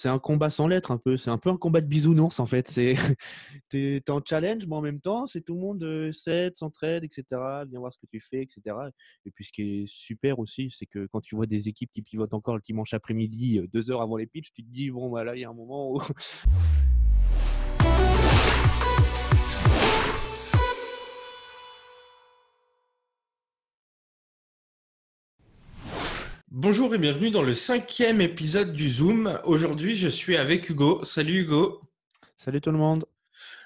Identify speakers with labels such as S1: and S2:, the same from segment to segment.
S1: c'est un combat sans lettres un peu. C'est un peu un combat de bisounours en fait. T'es en challenge, mais en même temps, c'est tout le monde s'aide, s'entraide, etc. Viens voir ce que tu fais, etc. Et puis ce qui est super aussi, c'est que quand tu vois des équipes qui pivotent encore le dimanche après-midi, 2 heures avant les pitchs, tu te dis, bon, voilà, il y a un moment où…
S2: Bonjour et bienvenue dans le 5e épisode du Zoom. Aujourd'hui, je suis avec Hugo. Salut Hugo.
S1: Salut tout le monde.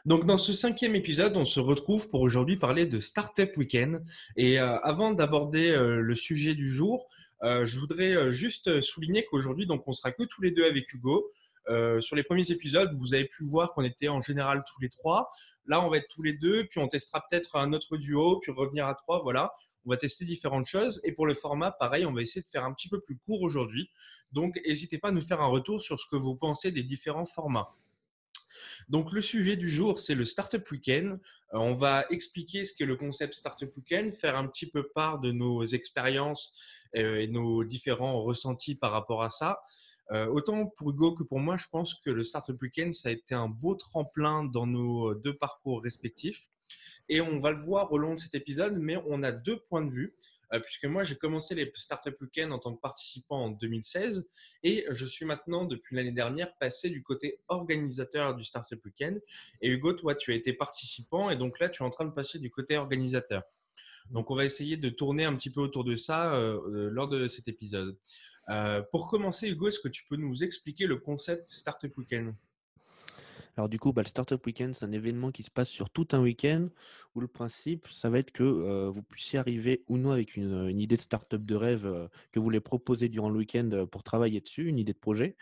S2: Donc dans ce 5e épisode, on se retrouve pour aujourd'hui parler de Startup Weekend. Et avant d'aborder le sujet du jour, je voudrais juste souligner qu'aujourd'hui, donc on sera que tous les deux avec Hugo. Sur les premiers épisodes, vous avez pu voir qu'on était en général tous les trois. Là, on va être tous les deux, puis on testera peut-être un autre duo, puis revenir à trois. Voilà, on va tester différentes choses. Et pour le format, pareil, on va essayer de faire un petit peu plus court aujourd'hui. Donc, n'hésitez pas à nous faire un retour sur ce que vous pensez des différents formats. Donc, le sujet du jour, c'est le Startup Weekend. On va expliquer ce qu'est le concept Startup Weekend, faire un petit peu part de nos expériences et nos différents ressentis par rapport à ça. Autant pour Hugo que pour moi, je pense que le Startup Weekend, ça a été un beau tremplin dans nos deux parcours respectifs. Et on va le voir au long de cet épisode, mais on a deux points de vue, puisque moi, j'ai commencé les Startup Weekend en tant que participant en 2016 et je suis maintenant, depuis l'année dernière, passé du côté organisateur du Startup Weekend. Et Hugo, toi, tu as été participant et donc là, tu es en train de passer du côté organisateur. Donc, on va essayer de tourner un petit peu autour de ça lors de cet épisode. Pour commencer, Hugo, est-ce que tu peux nous expliquer le concept Startup Weekend?
S1: Alors du coup, le Startup Weekend, c'est un événement qui se passe sur tout un week-end où le principe, ça va être que vous puissiez arriver ou non avec une idée de startup de rêve que vous voulez proposer durant le week-end pour travailler dessus, une idée de projet.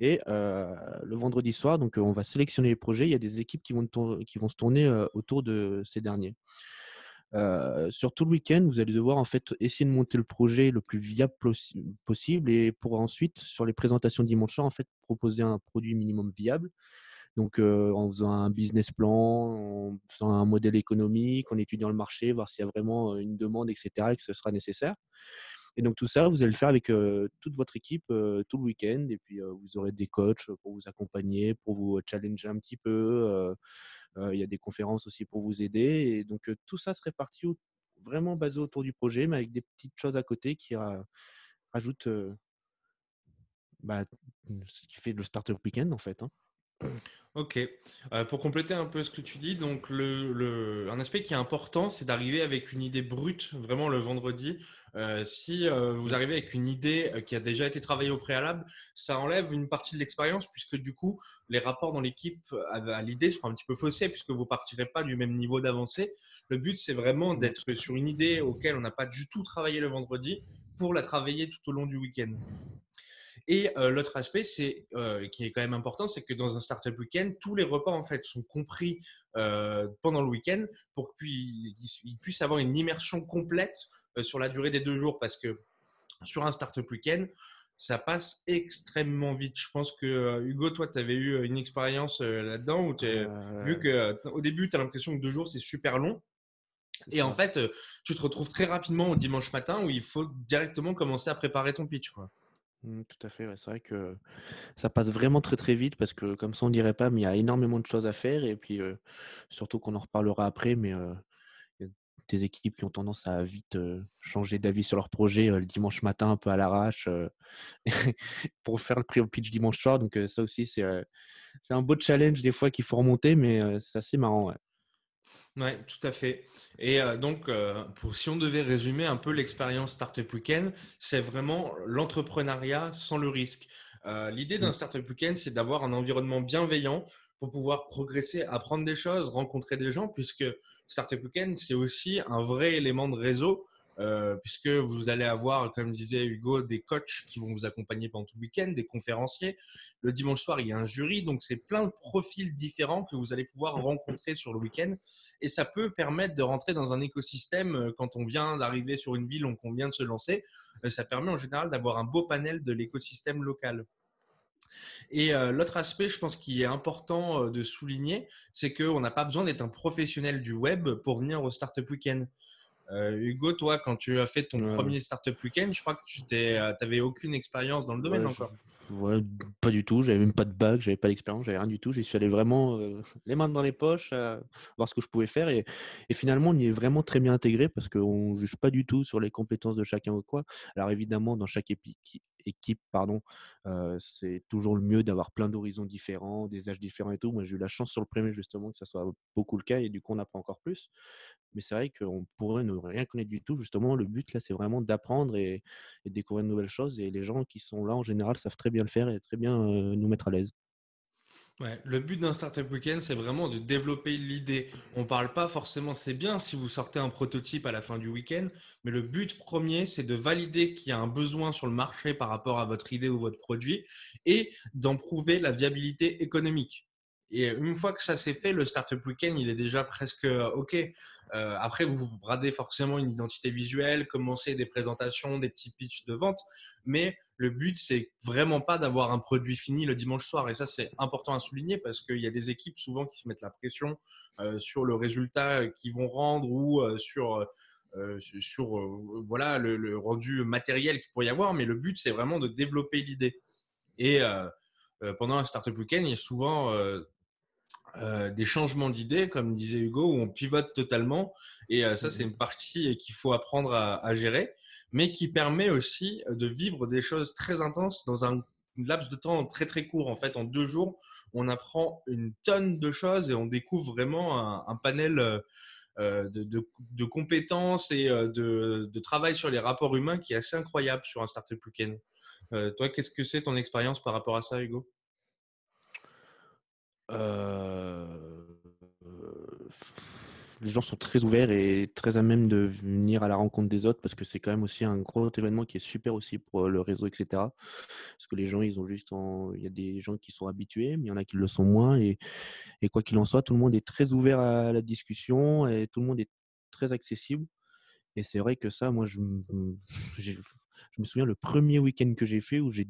S1: Et le vendredi soir, donc on va sélectionner les projets. Il y a des équipes qui vont se tourner autour de ces derniers. Sur tout le week-end, vous allez devoir en fait essayer de monter le projet le plus viable possible et pour ensuite, sur les présentations dimanche soir, en fait, proposer un produit minimum viable. Donc, en faisant un business plan, en faisant un modèle économique, en étudiant le marché, voir s'il y a vraiment une demande, etc., et que ce sera nécessaire. Et donc, tout ça, vous allez le faire avec toute votre équipe tout le week-end. Et puis, vous aurez des coachs pour vous accompagner, pour vous challenger un petit peu. Il y a des conférences aussi pour vous aider. Et donc, tout ça se répartit vraiment basé autour du projet, mais avec des petites choses à côté qui rajoutent bah, ce qui fait le Startup Weekend, en fait, hein.
S2: Ok. Pour compléter un peu ce que tu dis, donc un aspect qui est important, c'est d'arriver avec une idée brute, vraiment le vendredi. Si vous arrivez avec une idée qui a déjà été travaillée au préalable, ça enlève une partie de l'expérience puisque du coup, les rapports dans l'équipe à l'idée seront un petit peu faussés puisque vous partirez pas du même niveau d'avancée. Le but, c'est vraiment
S1: Ouais,
S2: d'être
S1: tout à fait.
S2: sur une idée auquel on n'a pas du tout travaillé le vendredi pour la travailler tout au long du week-end. Et l'autre aspect, qui est quand même important, c'est que dans un startup week-end, tous les repas en fait sont compris pendant le week-end pour qu'ils puissent avoir une immersion complète sur la durée des 2 jours, parce que sur un startup week-end, ça passe extrêmement vite. Je pense que Hugo, toi, tu avais eu une expérience là-dedans où vu
S1: Euh,
S2: que au début, tu as l'impression que 2 jours, c'est super long.
S1: c'est
S2: Et en
S1: ça.
S2: fait, tu te retrouves très rapidement au dimanche matin où il faut directement commencer à préparer ton pitch, quoi.
S1: Tout à fait, ouais. C'est vrai que ça passe vraiment très très vite parce que comme ça on dirait pas, mais il y a énormément de choses à faire et puis surtout qu'on en reparlera après, mais il y a des équipes qui ont tendance à vite changer d'avis sur leur projet le dimanche matin un peu à l'arrache pour faire le pitch dimanche soir. Donc ça aussi c'est un beau challenge des fois qu'il faut remonter, mais c'est assez marrant. Ouais.
S2: Ouais, tout à fait. Et donc, si on devait résumer un peu l'expérience Startup Weekend, c'est vraiment l'entrepreneuriat sans le risque. L'idée d'un
S1: Mm.
S2: Startup Weekend, c'est d'avoir un environnement bienveillant pour pouvoir progresser, apprendre des choses, rencontrer des gens, puisque Startup Weekend, c'est aussi un vrai élément de réseau, puisque vous allez avoir, comme disait Hugo, des coachs qui vont vous accompagner pendant tout le week-end, des conférenciers. Le dimanche soir, il y a un jury, donc c'est plein de profils différents que vous allez pouvoir rencontrer sur le week-end. Et ça peut permettre de rentrer dans un écosystème quand on vient d'arriver sur une ville ou qu'on vient de se lancer. Ça permet en général d'avoir un beau panel de l'écosystème local. Et l'autre aspect, je pense, qui est important de souligner, c'est qu'on n'a pas besoin d'être un professionnel du web pour venir au Startup Weekend. Hugo, toi, quand tu as fait ton
S1: Ouais,
S2: premier Startup Weekend, je crois que tu n'avais aucune expérience dans le domaine
S1: ouais,
S2: encore.
S1: Ouais, pas du tout, j'avais même pas de bac, j'avais pas d'expérience, j'avais rien du tout. J'y suis allé vraiment, les mains dans les poches, voir ce que je pouvais faire et finalement on y est vraiment très bien intégré parce qu'on juge pas du tout sur les compétences de chacun ou quoi. Alors évidemment dans chaque équipe pardon, c'est toujours le mieux d'avoir plein d'horizons différents, des âges différents et tout. Moi j'ai eu la chance sur le premier justement que ça soit beaucoup le cas et du coup on apprend encore plus. Mais c'est vrai qu'on pourrait ne rien connaître du tout. Justement, le but là, c'est vraiment d'apprendre et de découvrir de nouvelles choses. Et les gens qui sont là, en général, savent très bien le faire et très bien nous mettre à l'aise.
S2: Ouais, le but d'un Startup Weekend, c'est vraiment de développer l'idée. On parle pas forcément, c'est bien si vous sortez un prototype à la fin du week-end, mais le but premier, c'est de valider qu'il y a un besoin sur le marché par rapport à votre idée ou votre produit et d'en prouver la viabilité économique. Et une fois que ça s'est fait, le Startup Weekend, il est déjà presque OK. Après, vous bradez forcément une identité visuelle, commencez des présentations, des petits pitchs de vente, mais le but, c'est vraiment pas d'avoir un produit fini le dimanche soir. Et ça, c'est important à souligner parce qu'il y a des équipes souvent qui se mettent la pression sur le résultat qu'ils vont rendre ou sur voilà le rendu matériel qu'il pourrait y avoir. Mais le but, c'est vraiment de développer l'idée. Et pendant un Startup Weekend, il y a souvent des changements d'idées, comme disait Hugo, où on pivote totalement. Et ça, c'est une
S1: Mhm.
S2: partie qu'il faut apprendre à gérer, mais qui permet aussi de vivre des choses très intenses dans un laps de temps très très court. En fait, en 2 jours, on apprend une tonne de choses et on découvre vraiment un panel de compétences et de travail sur les rapports humains qui est assez incroyable sur un Startup Weekend. Toi, qu'est-ce que c'est ton expérience par rapport à ça, Hugo?
S1: Euh, les gens sont très ouverts et très à même de venir à la rencontre des autres parce que c'est quand même aussi un gros événement qui est super aussi pour le réseau, etc. Parce que les gens, ils ont il y a des gens qui sont habitués, mais il y en a qui le sont moins. Et quoi qu'il en soit, tout le monde est très ouvert à la discussion et tout le monde est très accessible. Et c'est vrai que ça, moi, je me souviens le premier week-end que j'ai fait où j'ai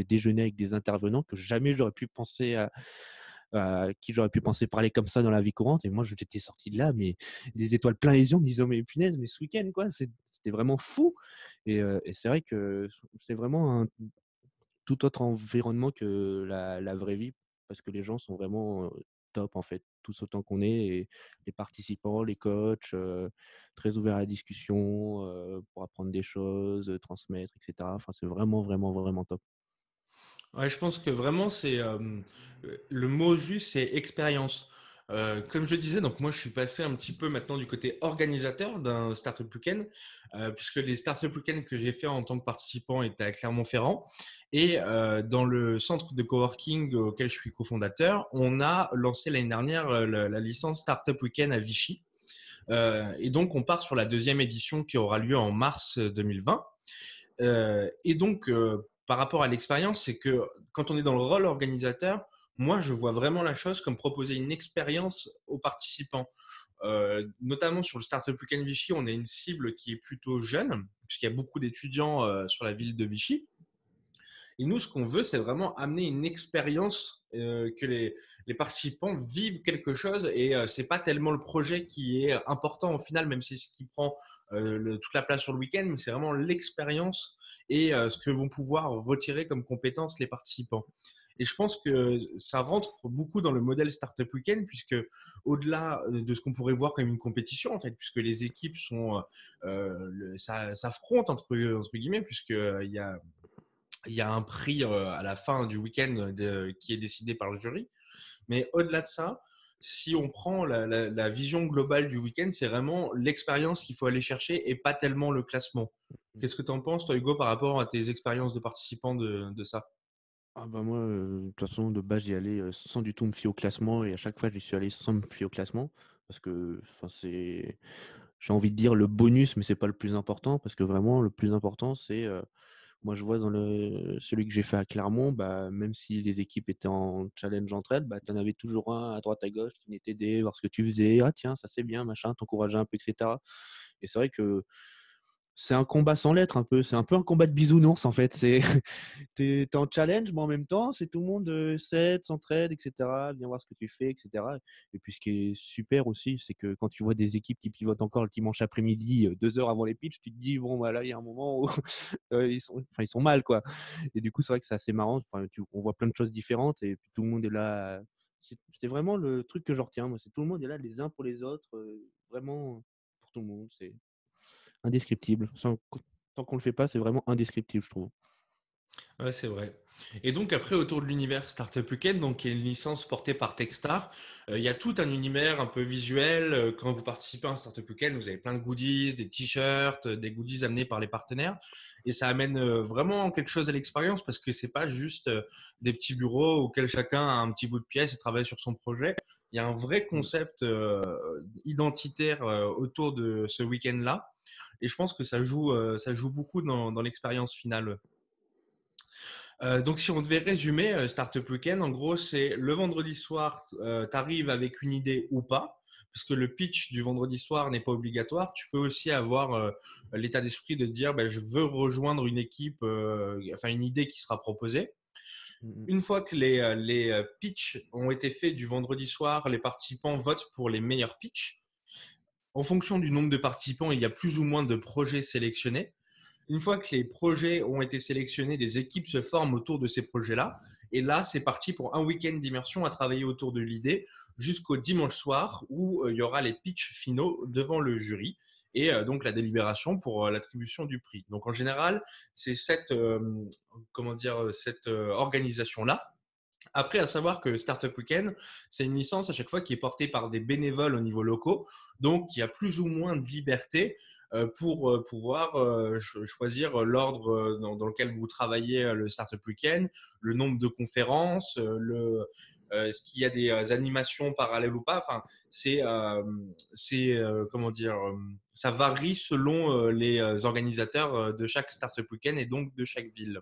S1: déjeuné avec des intervenants que jamais j'aurais pu penser à qui j'aurais pu penser parler comme ça dans la vie courante. Et moi, j'étais sorti de là, mais des étoiles plein les yeux, en me disant, mais punaise, mais ce week-end, quoi, c'était vraiment fou. Et c'est vrai que c'est vraiment un tout autre environnement que la vraie vie, parce que les gens sont vraiment top, en fait, tous autant qu'on est, et les participants, les coachs, très ouverts à la discussion pour apprendre des choses, transmettre, etc. Enfin, c'est vraiment, vraiment, vraiment top.
S2: Ouais, je pense que vraiment, c'est le mot juste, c'est expérience. Comme je le disais, donc moi, je suis passé un petit peu maintenant du côté organisateur d'un Startup Weekend, puisque les Startup Weekend que j'ai fait en tant que participant étaient à Clermont-Ferrand. Et dans le centre de coworking auquel je suis cofondateur, on a lancé l'année dernière la licence Startup Weekend à Vichy. Et donc, on part sur la deuxième édition qui aura lieu en mars 2020. Et donc, par rapport à l'expérience, c'est que quand on est dans le rôle organisateur, moi, je vois vraiment la chose comme proposer une expérience aux participants. Notamment sur le Startup Weekend Vichy, on a une cible qui est plutôt jeune, puisqu'il y a beaucoup d'étudiants sur la ville de Vichy. Et nous, ce qu'on veut, c'est vraiment amener une expérience que les participants vivent quelque chose. Et c'est pas tellement le projet qui est important au final, même si c'est ce qui prend toute la place sur le week-end, mais c'est vraiment l'expérience et ce que vont pouvoir retirer comme compétences les participants. Et je pense que ça rentre beaucoup dans le modèle Startup Weekend, puisque au-delà de ce qu'on pourrait voir comme une compétition, en fait, puisque les équipes s'affrontent entre guillemets, puisqu'il y a un prix à la fin du week-end qui est décidé par le jury. Mais au-delà de ça, si on prend la vision globale du week-end, c'est vraiment l'expérience qu'il faut aller chercher et pas tellement le classement. Qu'est-ce que tu en penses, toi, Hugo, par rapport à tes expériences de participants de ça?
S1: Ah bah moi, de toute façon, de base, j'y allais sans du tout me fier au classement et à chaque fois, j'y suis allé sans me fier au classement parce que, enfin, j'ai envie de dire le bonus, mais c'est pas le plus important parce que vraiment, le plus important, c'est, moi, je vois dans celui que j'ai fait à Clermont, bah, même si les équipes étaient en challenge entre elles, bah, tu en avais toujours un à droite à gauche qui venait t'aider, voir ce que tu faisais. Ah tiens, ça c'est bien, machin, t'encourager un peu, etc. Et c'est vrai que c'est un combat sans lettres un peu. C'est un peu un combat de bisounours en fait. C'est t'es en challenge, mais en même temps, c'est tout le monde s'aide, s'entraide, etc. Viens voir ce que tu fais, etc. Et puis ce qui est super aussi, c'est que quand tu vois des équipes qui pivotent encore le dimanche après-midi, 2 heures avant les pitchs, tu te dis bon voilà, il y a un moment où ils sont mal quoi. Et du coup, c'est vrai que c'est assez marrant. Enfin, on voit plein de choses différentes et puis tout le monde est là. C'est vraiment le truc que je retiens. Moi, c'est tout le monde est là les uns pour les autres, vraiment pour tout le monde. C'est indescriptible. Tant qu'on le fait pas, c'est vraiment indescriptible, je trouve.
S2: Ouais, c'est vrai. Et donc après, autour de l'univers Startup Weekend, donc qui est une licence portée par Techstar, il y a tout un univers un peu visuel. Quand vous participez à un Startup Weekend, vous avez plein de goodies, des t-shirts, des goodies amenés par les partenaires, et ça amène vraiment quelque chose à l'expérience parce que c'est pas juste des petits bureaux auxquels chacun a un petit bout de pièce et travaille sur son projet. Il y a un vrai
S1: Mm.
S2: concept identitaire autour de ce week-end-là, et je pense que ça joue beaucoup dans l'expérience finale. Donc, si on devait résumer Startup Weekend, en gros, c'est le vendredi soir, tu arrives avec une idée ou pas, parce que le pitch du vendredi soir n'est pas obligatoire. Tu peux aussi avoir l'état d'esprit de te dire, ben, je veux rejoindre une équipe, enfin une idée qui sera proposée.
S1: Mm,
S2: Une fois que les pitchs ont été faits du vendredi soir, les participants votent pour les meilleurs pitchs. En fonction du nombre de participants, il y a plus ou moins de projets sélectionnés. Une fois que les projets ont été sélectionnés, des équipes se forment autour de ces projets-là. Et là, c'est parti pour un week-end d'immersion à travailler autour de l'idée jusqu'au dimanche soir où il y aura les pitchs finaux devant le jury et donc la délibération pour l'attribution du prix. Donc en général, c'est cette organisation-là. Après, à savoir que Startup Weekend, c'est une licence à chaque fois qui est portée par des bénévoles au niveau locaux, donc il y a plus ou moins de liberté pour pouvoir choisir l'ordre dans lequel vous travaillez le Startup Weekend, le nombre de conférences, est-ce qu'il y a des animations parallèles ou pas. Enfin, comment dire, ça varie selon les organisateurs de chaque Startup Weekend et donc de chaque ville.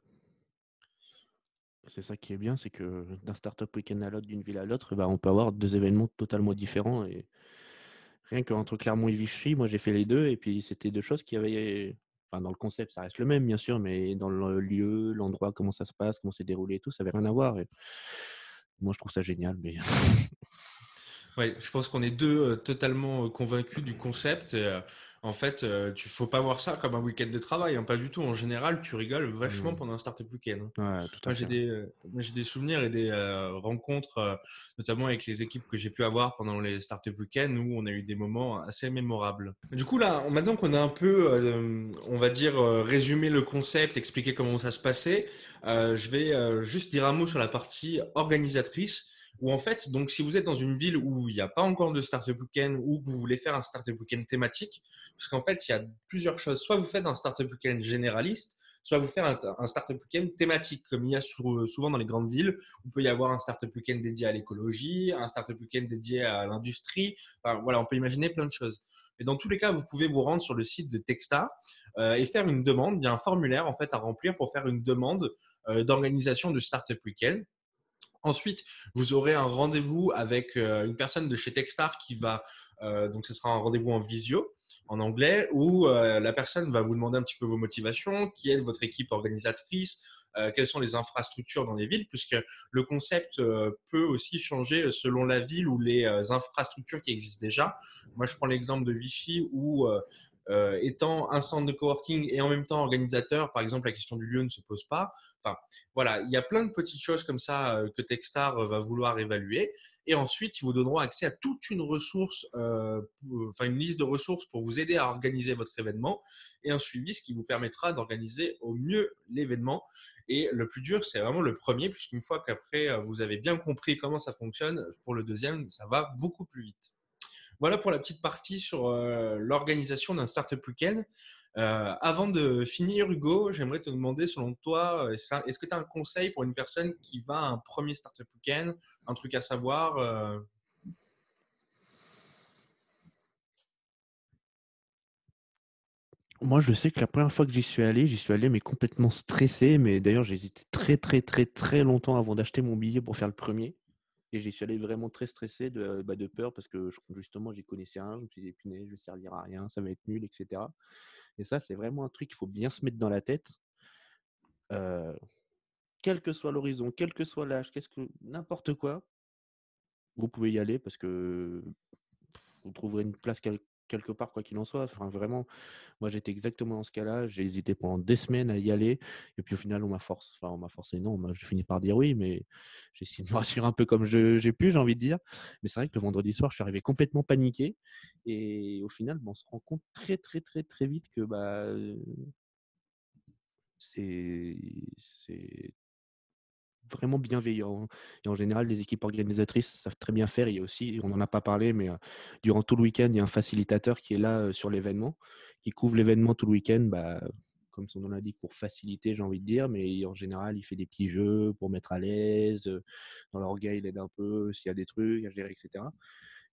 S1: C'est ça qui est bien, c'est que d'un startup week-end à l'autre, d'une ville à l'autre, bah, on peut avoir deux événements totalement différents. Et rien qu'entre Clermont et Vichy, moi j'ai fait les deux, et puis c'était deux choses qui avaient. Enfin, dans le concept, ça reste le même, bien sûr, mais dans le lieu, l'endroit, comment ça se passe, comment c'est déroulé et tout, ça n'avait rien à voir. Et moi, je trouve ça génial. Mais
S2: Ouais, je pense qu'on est deux totalement convaincus du concept. En fait, tu faut pas voir ça comme un week-end de travail, hein, pas du tout. En général, tu rigoles vachement
S1: non.
S2: pendant un startup week-end, hein.
S1: Ouais, tout à fait.
S2: Moi, j'ai des souvenirs et des rencontres, notamment avec les équipes que j'ai pu avoir pendant les startup week-ends où on a eu des moments assez mémorables. Du coup, là, maintenant qu'on a un peu, on va dire, résumé le concept, expliqué comment ça se passait, je vais juste dire un mot sur la partie organisatrice où en fait, donc si vous êtes dans une ville où il n'y a pas encore de startup weekend ou que vous voulez faire un startup weekend thématique, parce qu'en fait, il y a plusieurs choses. Soit vous faites un startup weekend généraliste, soit vous faites un startup weekend thématique, comme il y a souvent dans les grandes villes, où il peut y avoir un startup weekend dédié à l'écologie, un startup weekend dédié à l'industrie. Enfin, voilà, on peut imaginer plein de choses. Mais dans tous les cas, vous pouvez vous rendre sur le site de Techstar et faire une demande. Il y a un formulaire en fait à remplir pour faire une demande d'organisation de startup weekend. Ensuite, vous aurez un rendez-vous avec une personne de chez Techstar qui va, donc ce sera un rendez-vous en visio, en anglais, où la personne va vous demander un petit peu vos motivations, qui est votre équipe organisatrice, quelles sont les infrastructures dans les villes, puisque le concept peut aussi changer selon la ville ou les infrastructures qui existent déjà. Moi, je prends l'exemple de Vichy où étant un centre de coworking et en même temps organisateur, par exemple, la question du lieu ne se pose pas. Enfin, voilà, il y a plein de petites choses comme ça que Techstar va vouloir évaluer. Et ensuite, ils vous donneront accès à toute une ressource, enfin une liste de ressources pour vous aider à organiser votre événement et un suivi, ce qui vous permettra d'organiser au mieux l'événement. Et le plus dur, c'est vraiment le premier, puisqu'une fois qu'après, vous avez bien compris comment ça fonctionne, pour le deuxième, ça va beaucoup plus vite. Voilà pour la petite partie sur l'organisation d'un Startup Weekend. Avant de finir, Hugo, j'aimerais te demander, selon toi, est-ce que tu as un conseil pour une personne qui va à un premier Startup Weekend, un truc à savoir
S1: moi, je sais que la première fois que j'y suis allé, mais complètement stressé. Mais d'ailleurs, j'ai hésité très, très, très, très longtemps avant d'acheter mon billet pour faire le premier. Et j'y suis allé vraiment très stressé de peur parce que justement, j'y connaissais rien. Je me suis dit, punaise, je vais servir à rien, ça va être nul, etc. Et ça, c'est vraiment un truc qu'il faut bien se mettre dans la tête. Heu, Quel que soit l'horizon, quel que soit l'âge, qu'est-ce que n'importe quoi, vous pouvez y aller parce que vous trouverez une place quelque part, quoi qu'il en soit. Enfin, vraiment, moi, j'étais exactement dans ce cas-là. J'ai hésité pendant des semaines à y aller et puis au final, on m'a forcé non, moi, j'ai fini par dire oui, mais j'ai essayé de me rassurer un peu comme j'ai pu, j'ai envie de dire. Mais c'est vrai que le vendredi soir, je suis arrivé complètement paniqué et au final, on se rend compte très, très, très, très vite que, c'est vraiment bienveillant et en général, les équipes organisatrices savent très bien faire. Il y a aussi, on n'en a pas parlé, mais durant tout le week-end, il y a un facilitateur qui est là, sur l'événement, qui couvre l'événement tout le week-end, comme son nom l'indique, pour faciliter, j'ai envie de dire, mais en général, il fait des petits jeux pour mettre à l'aise, dans l'orgueil, il aide un peu s'il y a des trucs à gérer et cetera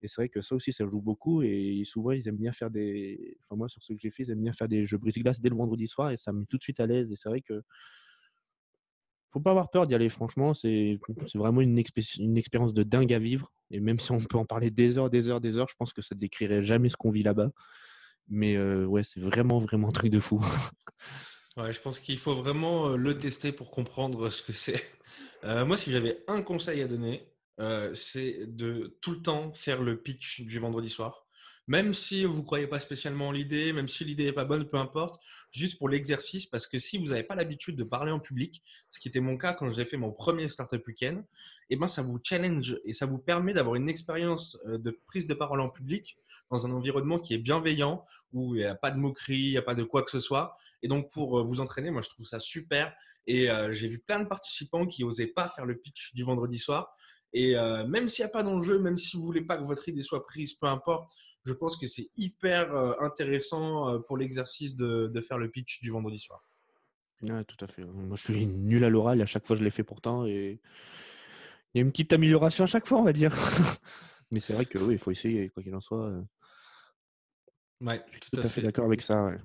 S1: et c'est vrai que ça aussi, ça joue beaucoup et souvent, ils aiment bien faire moi, sur ceux que j'ai fait, ils aiment bien faire des jeux brise-glace dès le vendredi soir et ça me met tout de suite à l'aise et c'est vrai que faut pas avoir peur d'y aller, franchement, c'est vraiment une expérience de dingue à vivre et même si on peut en parler des heures, des heures, des heures, je pense que ça ne décrirait jamais ce qu'on vit là-bas. Mais ouais, c'est vraiment, vraiment un truc de fou.
S2: Ouais, je pense qu'il faut vraiment le tester pour comprendre ce que c'est. Moi, si j'avais un conseil à donner, c'est de tout le temps faire le pitch du vendredi soir. Même si vous ne croyez pas spécialement en l'idée, même si l'idée n'est pas bonne, peu importe, juste pour l'exercice, parce que si vous n'avez pas l'habitude de parler en public, ce qui était mon cas quand j'ai fait mon premier Startup Weekend, eh ben, ça vous challenge et ça vous permet d'avoir une expérience de prise de parole en public dans un environnement qui est bienveillant, où il n'y a pas de moquerie, il n'y a pas de quoi que ce soit. Et donc, pour vous entraîner, moi, je trouve ça super. Et j'ai vu plein de participants qui n'osaient pas faire le pitch du vendredi soir. Et même s'il n'y a pas d'enjeu, même si vous voulez pas que votre idée soit prise, peu importe, je pense que c'est hyper intéressant pour l'exercice de faire le pitch du vendredi soir.
S1: Ouais, tout à fait. Moi, je suis nul à l'oral et à chaque fois, je l'ai fait pourtant et il y a une petite amélioration à chaque fois, on va dire. Mais c'est vrai que oui, il faut essayer, quoi qu'il en soit,
S2: Ouais,
S1: je suis
S2: tout
S1: tout
S2: à
S1: à fait
S2: fait.
S1: d'accord avec ça, ouais.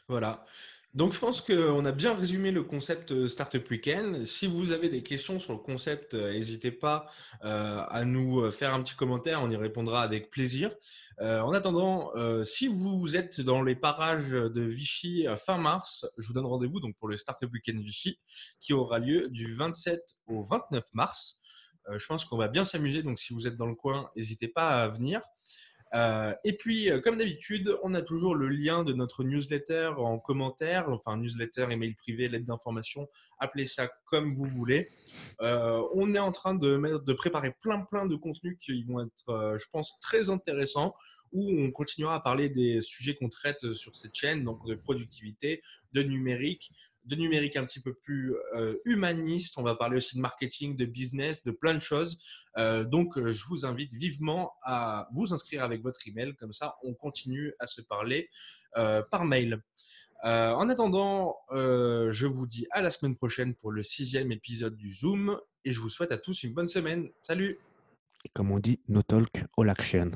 S2: Voilà. Donc, je pense qu'on a bien résumé le concept Startup Weekend. Si vous avez des questions sur le concept, n'hésitez pas à nous faire un petit commentaire. On y répondra avec plaisir. En attendant, si vous êtes dans les parages de Vichy fin mars, je vous donne rendez-vous donc pour le Startup Weekend Vichy qui aura lieu du 27 au 29 mars. Je pense qu'on va bien s'amuser. Donc, si vous êtes dans le coin, n'hésitez pas à venir. Et puis, comme d'habitude, on a toujours le lien de notre newsletter en commentaire, enfin newsletter, email privé, lettre d'information, appelez ça comme vous voulez. On est en train de préparer plein de contenus qui vont être, je pense, très intéressants, où on continuera à parler des sujets qu'on traite sur cette chaîne, donc de productivité, de numérique un petit peu plus humaniste. On va parler aussi de marketing, de business, de plein de choses. Donc, je vous invite vivement à vous inscrire avec votre email. Comme ça, on continue à se parler par mail. En attendant, je vous dis à la semaine prochaine pour le 6e épisode du Zoom et je vous souhaite à tous une bonne semaine. Salut!
S1: Et comme on dit, no talk, all action.